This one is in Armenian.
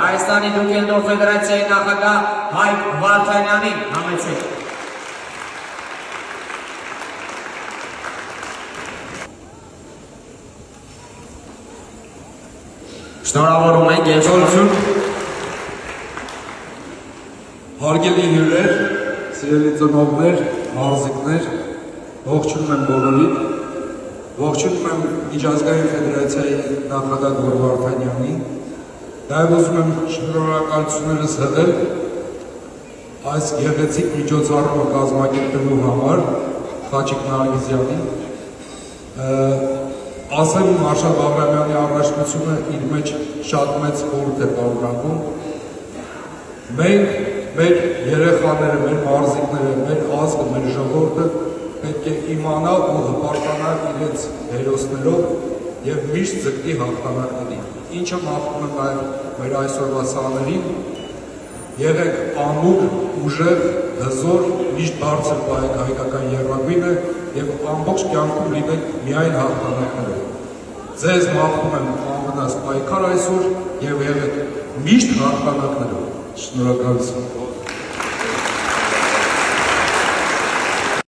Հայաստանի Դուկենդո Ֆեդերացիայի նախագահ Հայկ Վարդանյանին համեցեք։ Շնորհավորում ենք Ողջույն։ Հարգելի հյուրեր, սիրելի ծնողներ, մարզիկներ, ողջունում եմ բոլորին, ողջունում եմ Միջազգային Ֆեդերացիայի նախագահ Գոռ Վարդանյանին, նաև ուզում եմ շնորհակալություններս հղել այս գեղեցիկ միջոցառումը կազմակերպելու համար Խաչիկ Նարգիզյանին, ասեմ Մարշալ Բաղրամյանի առաջնությունը իր մեջ շատ մեծ խորհուրդ է պարունակում։ Մենք, մեր երեխաները, մեր մարզիկները, մեր ազգը, մեր ժողովուրդը պետք է իմանա ու հպարտանա իրենց հերոսներով եւ միշտ ձգտի հաղթանակներին։ Ինչը մաղթում եմ նաև մեր այսօրվա սաներին, եղեք ամուր, ուժեղ, հզոր, միշտ բարձր պահեք հայկական եռագույնը եւ ամբողջ կյանքում լինեք միայն հաղթանակներով։ Ձեզ մաղթում եմ անվնաս պայքար այսօր եւ եղեք միշտ հաղթանակներով։ Շնորհակալություն։